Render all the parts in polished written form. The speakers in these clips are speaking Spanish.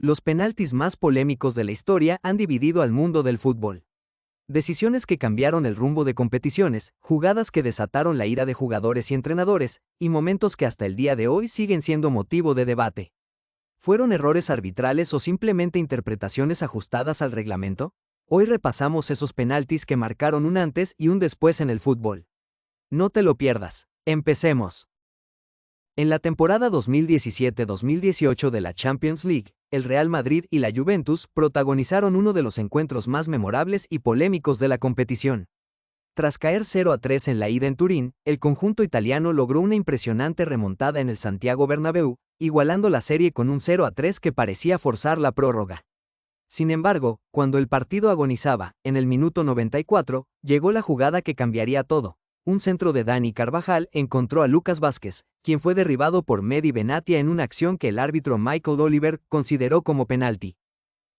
Los penaltis más polémicos de la historia han dividido al mundo del fútbol. Decisiones que cambiaron el rumbo de competiciones, jugadas que desataron la ira de jugadores y entrenadores, y momentos que hasta el día de hoy siguen siendo motivo de debate. ¿Fueron errores arbitrales o simplemente interpretaciones ajustadas al reglamento? Hoy repasamos esos penaltis que marcaron un antes y un después en el fútbol. No te lo pierdas. Empecemos. En la temporada 2017-2018 de la Champions League, el Real Madrid y la Juventus protagonizaron uno de los encuentros más memorables y polémicos de la competición. Tras caer 0-3 en la ida en Turín, el conjunto italiano logró una impresionante remontada en el Santiago Bernabéu, igualando la serie con un 0-3 que parecía forzar la prórroga. Sin embargo, cuando el partido agonizaba, en el minuto 94, llegó la jugada que cambiaría todo. Un centro de Dani Carvajal encontró a Lucas Vázquez, quien fue derribado por Mehdi Benatia en una acción que el árbitro Michael Oliver consideró como penalti.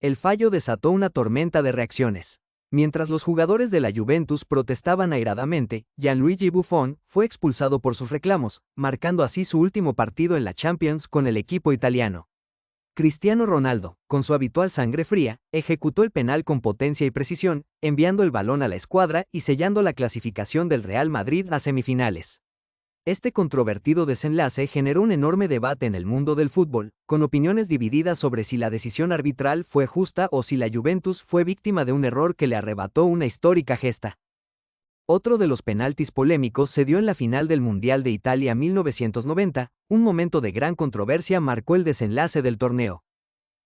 El fallo desató una tormenta de reacciones. Mientras los jugadores de la Juventus protestaban airadamente, Gianluigi Buffon fue expulsado por sus reclamos, marcando así su último partido en la Champions con el equipo italiano. Cristiano Ronaldo, con su habitual sangre fría, ejecutó el penal con potencia y precisión, enviando el balón a la escuadra y sellando la clasificación del Real Madrid a semifinales. Este controvertido desenlace generó un enorme debate en el mundo del fútbol, con opiniones divididas sobre si la decisión arbitral fue justa o si la Juventus fue víctima de un error que le arrebató una histórica gesta. Otro de los penaltis polémicos se dio en la final del Mundial de Italia 1990, un momento de gran controversia marcó el desenlace del torneo.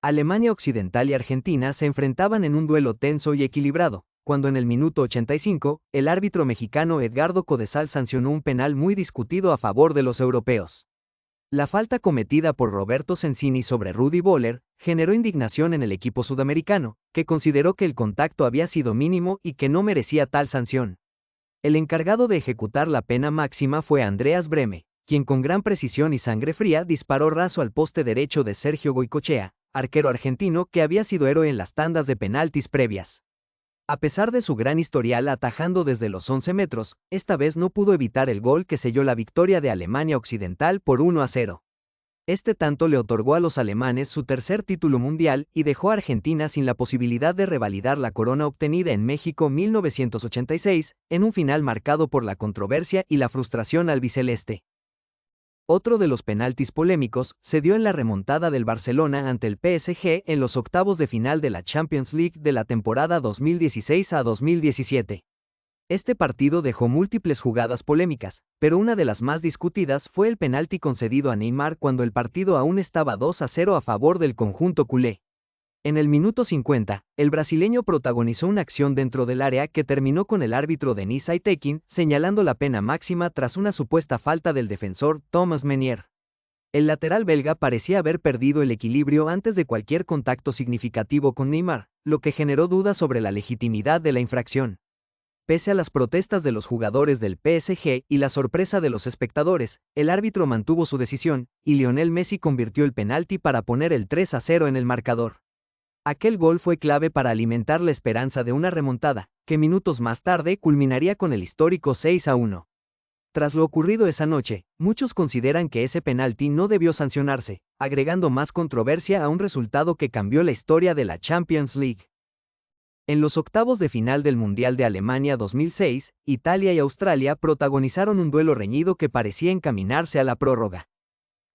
Alemania Occidental y Argentina se enfrentaban en un duelo tenso y equilibrado, cuando en el minuto 85, el árbitro mexicano Edgardo Codesal sancionó un penal muy discutido a favor de los europeos. La falta cometida por Roberto Sensini sobre Rudi Völler generó indignación en el equipo sudamericano, que consideró que el contacto había sido mínimo y que no merecía tal sanción. El encargado de ejecutar la pena máxima fue Andreas Brehme, quien con gran precisión y sangre fría disparó raso al poste derecho de Sergio Goycochea, arquero argentino que había sido héroe en las tandas de penaltis previas. A pesar de su gran historial atajando desde los 11 metros, esta vez no pudo evitar el gol que selló la victoria de Alemania Occidental por 1-0. Este tanto le otorgó a los alemanes su tercer título mundial y dejó a Argentina sin la posibilidad de revalidar la corona obtenida en México 1986, en un final marcado por la controversia y la frustración albiceleste. Otro de los penaltis polémicos se dio en la remontada del Barcelona ante el PSG en los octavos de final de la Champions League de la temporada 2016 a 2017. Este partido dejó múltiples jugadas polémicas, pero una de las más discutidas fue el penalti concedido a Neymar cuando el partido aún estaba 2-0 a favor del conjunto culé. En el minuto 50, el brasileño protagonizó una acción dentro del área que terminó con el árbitro Denis Aitekin señalando la pena máxima tras una supuesta falta del defensor Thomas Meunier. El lateral belga parecía haber perdido el equilibrio antes de cualquier contacto significativo con Neymar, lo que generó dudas sobre la legitimidad de la infracción. Pese a las protestas de los jugadores del PSG y la sorpresa de los espectadores, el árbitro mantuvo su decisión, y Lionel Messi convirtió el penalti para poner el 3-0 en el marcador. Aquel gol fue clave para alimentar la esperanza de una remontada, que minutos más tarde culminaría con el histórico 6-1. Tras lo ocurrido esa noche, muchos consideran que ese penalti no debió sancionarse, agregando más controversia a un resultado que cambió la historia de la Champions League. En los octavos de final del Mundial de Alemania 2006, Italia y Australia protagonizaron un duelo reñido que parecía encaminarse a la prórroga.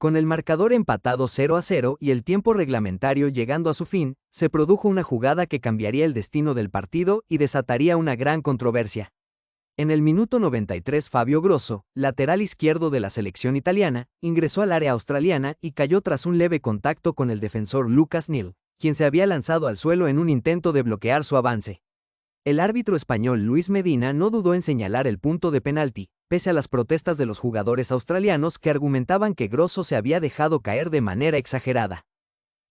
Con el marcador empatado 0-0 y el tiempo reglamentario llegando a su fin, se produjo una jugada que cambiaría el destino del partido y desataría una gran controversia. En el minuto 93 Fabio Grosso, lateral izquierdo de la selección italiana, ingresó al área australiana y cayó tras un leve contacto con el defensor Lucas Nil, quien se había lanzado al suelo en un intento de bloquear su avance. El árbitro español Luis Medina no dudó en señalar el punto de penalti, pese a las protestas de los jugadores australianos que argumentaban que Grosso se había dejado caer de manera exagerada.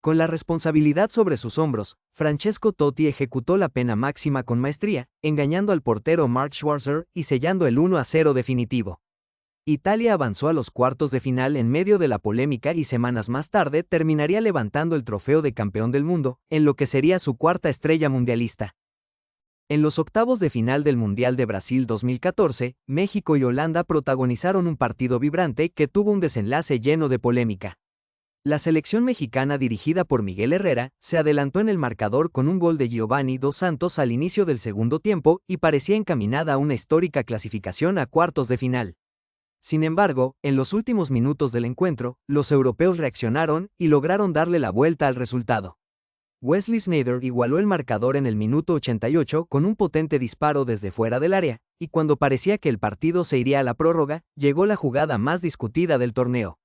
Con la responsabilidad sobre sus hombros, Francesco Totti ejecutó la pena máxima con maestría, engañando al portero Mark Schwarzer y sellando el 1-0 definitivo. Italia avanzó a los cuartos de final en medio de la polémica y semanas más tarde terminaría levantando el trofeo de campeón del mundo, en lo que sería su cuarta estrella mundialista. En los octavos de final del Mundial de Brasil 2014, México y Holanda protagonizaron un partido vibrante que tuvo un desenlace lleno de polémica. La selección mexicana dirigida por Miguel Herrera se adelantó en el marcador con un gol de Giovanni Dos Santos al inicio del segundo tiempo y parecía encaminada a una histórica clasificación a cuartos de final. Sin embargo, en los últimos minutos del encuentro, los europeos reaccionaron y lograron darle la vuelta al resultado. Wesley Sneijder igualó el marcador en el minuto 88 con un potente disparo desde fuera del área, y cuando parecía que el partido se iría a la prórroga, llegó la jugada más discutida del torneo.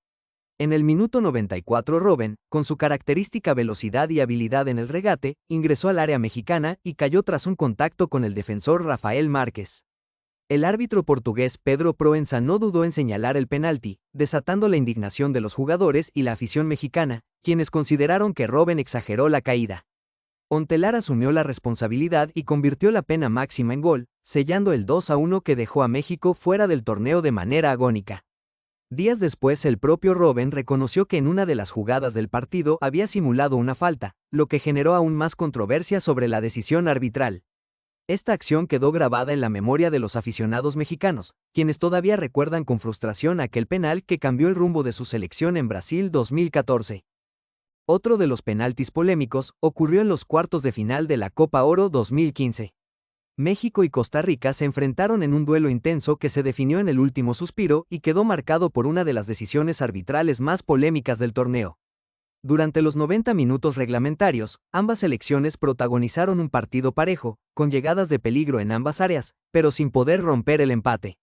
En el minuto 94 Robben, con su característica velocidad y habilidad en el regate, ingresó al área mexicana y cayó tras un contacto con el defensor Rafael Márquez. El árbitro portugués Pedro Proença no dudó en señalar el penalti, desatando la indignación de los jugadores y la afición mexicana, quienes consideraron que Robben exageró la caída. Ontelar asumió la responsabilidad y convirtió la pena máxima en gol, sellando el 2-1 que dejó a México fuera del torneo de manera agónica. Días después el propio Robben reconoció que en una de las jugadas del partido había simulado una falta, lo que generó aún más controversia sobre la decisión arbitral. Esta acción quedó grabada en la memoria de los aficionados mexicanos, quienes todavía recuerdan con frustración aquel penal que cambió el rumbo de su selección en Brasil 2014. Otro de los penaltis polémicos ocurrió en los cuartos de final de la Copa Oro 2015. México y Costa Rica se enfrentaron en un duelo intenso que se definió en el último suspiro y quedó marcado por una de las decisiones arbitrales más polémicas del torneo. Durante los 90 minutos reglamentarios, ambas selecciones protagonizaron un partido parejo, con llegadas de peligro en ambas áreas, pero sin poder romper el empate.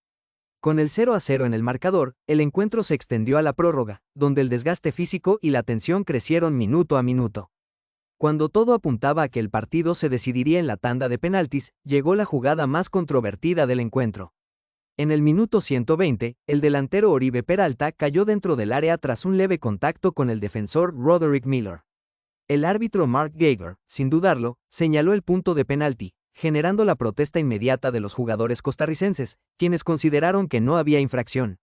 Con el 0-0 en el marcador, el encuentro se extendió a la prórroga, donde el desgaste físico y la tensión crecieron minuto a minuto. Cuando todo apuntaba a que el partido se decidiría en la tanda de penaltis, llegó la jugada más controvertida del encuentro. En el minuto 120, el delantero Oribe Peralta cayó dentro del área tras un leve contacto con el defensor Roderick Miller. El árbitro Mark Geiger, sin dudarlo, señaló el punto de penalti, generando la protesta inmediata de los jugadores costarricenses, quienes consideraron que no había infracción.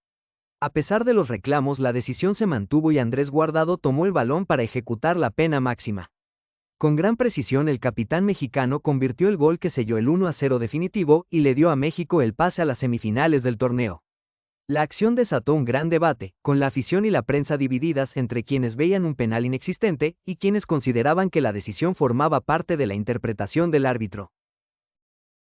A pesar de los reclamos, la decisión se mantuvo y Andrés Guardado tomó el balón para ejecutar la pena máxima. Con gran precisión el capitán mexicano convirtió el gol que selló el 1-0 definitivo y le dio a México el pase a las semifinales del torneo. La acción desató un gran debate, con la afición y la prensa divididas entre quienes veían un penal inexistente y quienes consideraban que la decisión formaba parte de la interpretación del árbitro.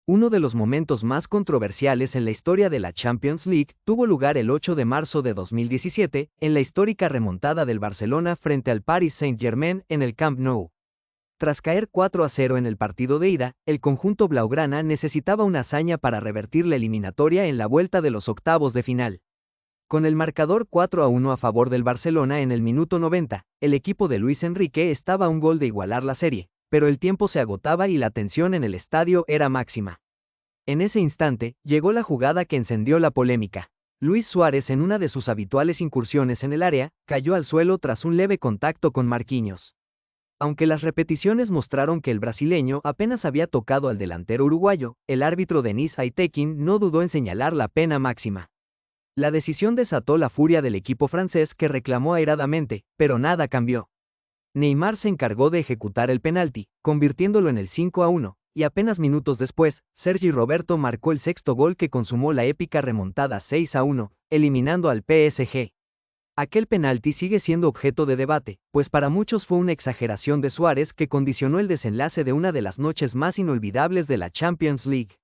Uno de los momentos más controversiales en la historia de la Champions League tuvo lugar el 8 de marzo de 2017, en la histórica remontada del Barcelona frente al Paris Saint-Germain en el Camp Nou. Tras caer 4-0 en el partido de ida, el conjunto blaugrana necesitaba una hazaña para revertir la eliminatoria en la vuelta de los octavos de final. Con el marcador 4-1 a favor del Barcelona en el minuto 90, el equipo de Luis Enrique estaba a un gol de igualar la serie, pero el tiempo se agotaba y la tensión en el estadio era máxima. En ese instante, llegó la jugada que encendió la polémica. Luis Suárez, en una de sus habituales incursiones en el área, cayó al suelo tras un leve contacto con Marquinhos. Aunque las repeticiones mostraron que el brasileño apenas había tocado al delantero uruguayo, el árbitro Denis Aitekin no dudó en señalar la pena máxima. La decisión desató la furia del equipo francés que reclamó airadamente, pero nada cambió. Neymar se encargó de ejecutar el penalti, convirtiéndolo en el 5-1, y apenas minutos después, Sergi Roberto marcó el sexto gol que consumó la épica remontada 6-1, eliminando al PSG. Aquel penalti sigue siendo objeto de debate, pues para muchos fue una exageración de Suárez que condicionó el desenlace de una de las noches más inolvidables de la Champions League.